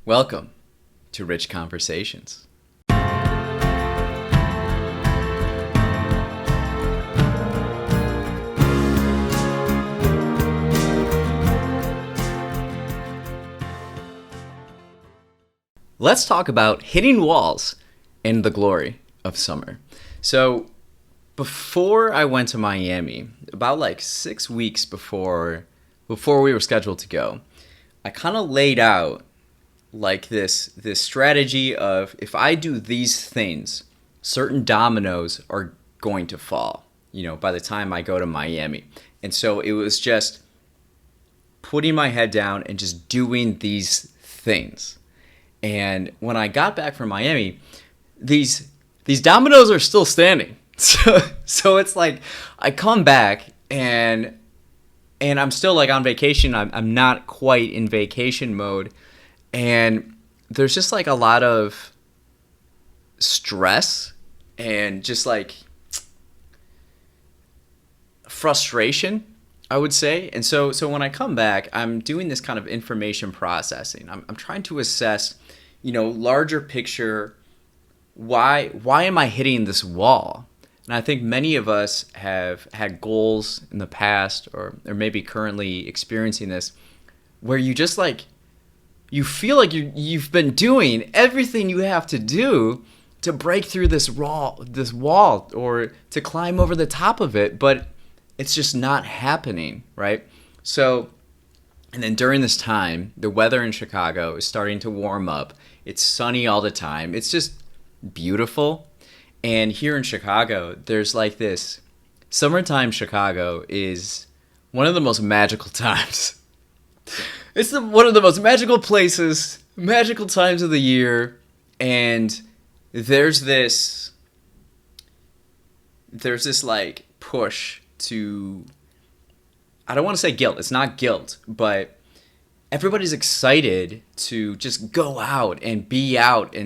Welcome to Rich Conversations. Let's talk about hitting walls and the glory of summer. So, before I went to Miami, about like 6 weeks before we were scheduled to go, I kind of laid out like this strategy of if I do these things, certain dominoes are going to fall, by the time I go to Miami. And so it was just putting my head down and just doing these things. And when I got back from Miami, these dominoes are still standing. So it's like I come back and I'm still like on vacation. I'm not quite in vacation mode. And there's just like a lot of stress and just like frustration, I would say. And so when I come back, I'm doing this kind of information processing. I'm trying to assess, larger picture, why am I hitting this wall? And I think many of us have had goals in the past or maybe currently experiencing this where you just like, you feel like you've been doing everything you have to do to break through this wall or to climb over the top of it, but it's just not happening, right? So, and then during this time, the weather in Chicago is starting to warm up. It's sunny all the time. It's just beautiful. And here in Chicago, there's like this, summertime Chicago is one of the most magical times. It's one of the most magical places, magical times of the year. And there's this like push to, I don't want to say guilt. It's not guilt, but everybody's excited to just go out and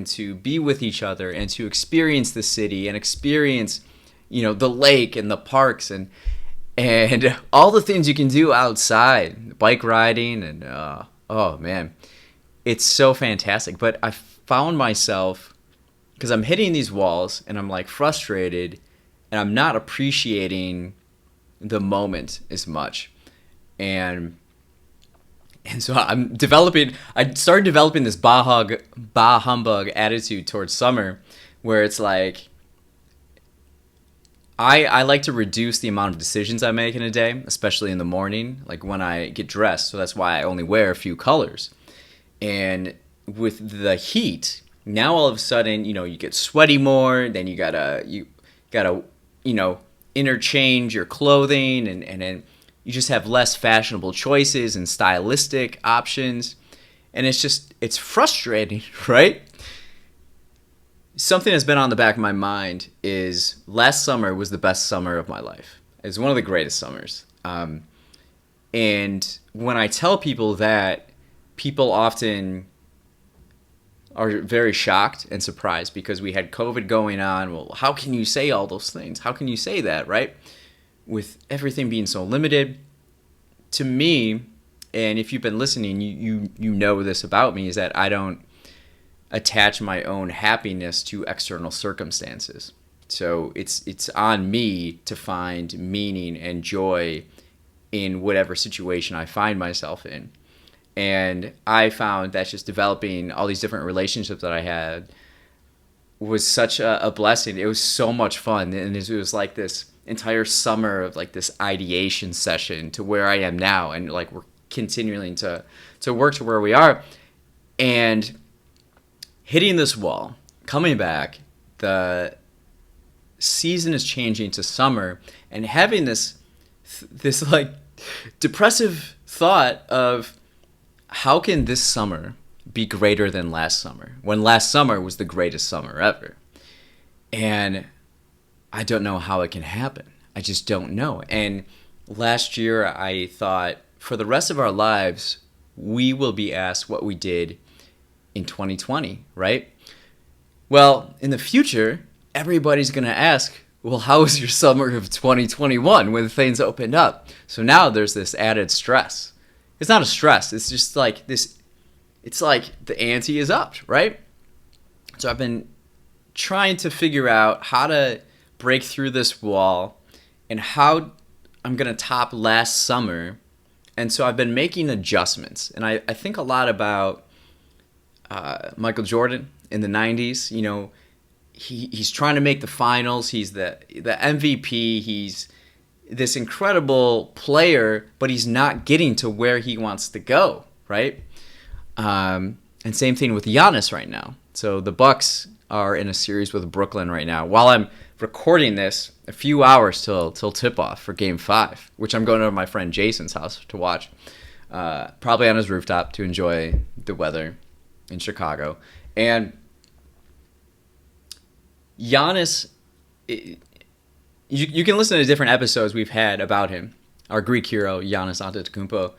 to be with each other and to experience the city and experience, the lake and the parks and all the things you can do outside, bike riding and, oh man, it's so fantastic. But I found myself, because I'm hitting these walls and I'm like frustrated and I'm not appreciating the moment as much. And so I started developing this bah humbug attitude towards summer where it's like, I like to reduce the amount of decisions I make in a day, especially in the morning, like when I get dressed. So that's why I only wear a few colors. And with the heat, now all of a sudden, you get sweaty more, then you gotta interchange your clothing and then you just have less fashionable choices and stylistic options. And it's frustrating, right? Something that's been on the back of my mind is last summer was the best summer of my life. It was one of the greatest summers. And when I tell people that, people often are very shocked and surprised because we had COVID going on. Well, how can you say all those things? How can you say that, right? With everything being so limited. To me, and if you've been listening, you know this about me, is that I don't attach my own happiness to external circumstances. So it's on me to find meaning and joy in whatever situation I find myself in. And I found that just developing all these different relationships that I had was such a blessing. It was so much fun. And it was like this entire summer of like this ideation session to where I am now. And like we're continuing to work to where we are. And hitting this wall, coming back, the season is changing to summer, and having this like depressive thought of how can this summer be greater than last summer when last summer was the greatest summer ever? And I don't know how it can happen. I just don't know. And last year I thought for the rest of our lives, we will be asked what we did in 2020, right? Well, in the future, everybody's going to ask, well, how was your summer of 2021 when things opened up? So now there's this added stress. It's not a stress. It's just like this it's like the ante is upped, right? So I've been trying to figure out how to break through this wall and how I'm going to top last summer. And so I've been making adjustments. And I think a lot about Michael Jordan in the 90s. You know, he's trying to make the finals. He's the MVP. He's this incredible player, but he's not getting to where he wants to go, right? And same thing with Giannis right now. So the Bucks are in a series with Brooklyn right now. While I'm recording this, a few hours till tip-off for Game 5, which I'm going to my friend Jason's house to watch, probably on his rooftop to enjoy the weather in Chicago. And Giannis, you can listen to different episodes we've had about him, our Greek hero, Giannis Antetokounmpo,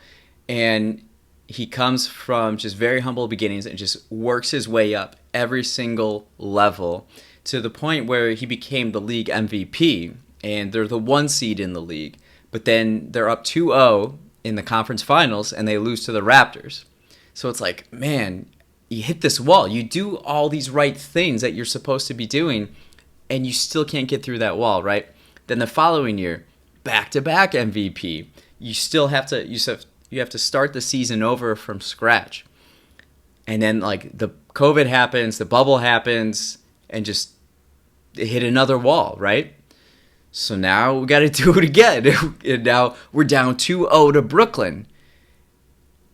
and he comes from just very humble beginnings and just works his way up every single level to the point where he became the league MVP, and they're the 1 seed in the league. But then they're up 2-0 in the conference finals, and they lose to the Raptors. So it's like, man, you hit this wall. You do all these right things that you're supposed to be doing, and you still can't get through that wall, right? Then the following year, back-to-back MVP. You still have to you have to start the season over from scratch. And then like the COVID happens, the bubble happens, and just hit another wall, right? So now we got to do it again. And now we're down 2-0 to Brooklyn.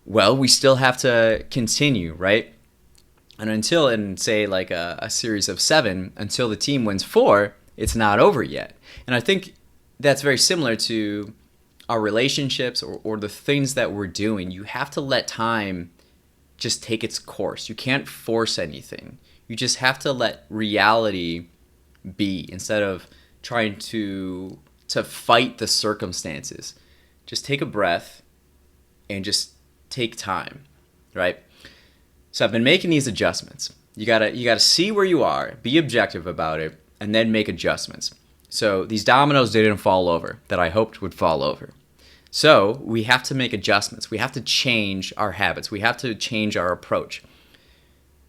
Well, we still have to continue, right? And until, in say like a series of 7, until the team wins 4, it's not over yet. And I think that's very similar to our relationships or the things that we're doing. You have to let time just take its course. You can't force anything. You just have to let reality be instead of trying to fight the circumstances. Just take a breath and just take time, right? So I've been making these adjustments. You gotta see where you are, be objective about it, and then make adjustments. So these dominoes didn't fall over that I hoped would fall over. So we have to make adjustments. We have to change our habits. We have to change our approach.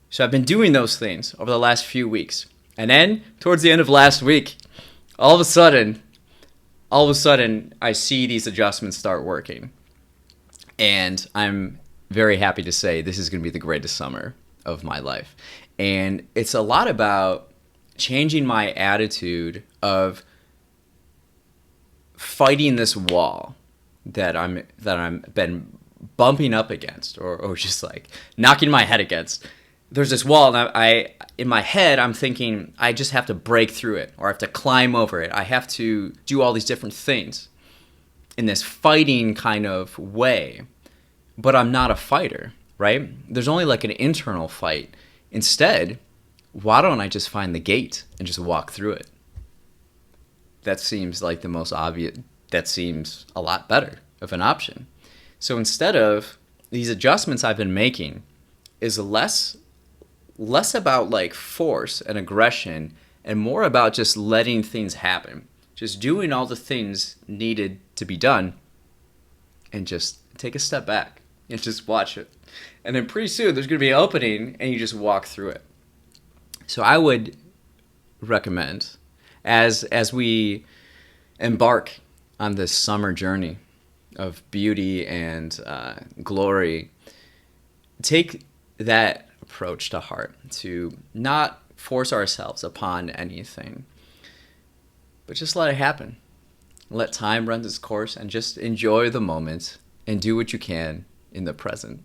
So I've been doing those things over the last few weeks. And then towards the end of last week, all of a sudden, I see these adjustments start working. And I'm very happy to say this is going to be the greatest summer of my life. And it's a lot about changing my attitude of fighting this wall that I'm been bumping up against or just like knocking my head against. There's this wall, and I in my head I'm thinking I just have to break through it, or I have to climb over it. I have to do all these different things in this fighting kind of way. But I'm not a fighter, right? There's only like an internal fight. Instead, why don't I just find the gate and just walk through it? That seems like the most obvious. That seems a lot better of an option. So instead of these adjustments I've been making is less about like force and aggression and more about just letting things happen. Just doing all the things needed to be done and just take a step back and just watch it. And then pretty soon there's going to be an opening and you just walk through it. So I would recommend as we embark on this summer journey of beauty and glory, take that approach to heart, to not force ourselves upon anything, but just let it happen. Let time run its course and just enjoy the moment and do what you can in the present.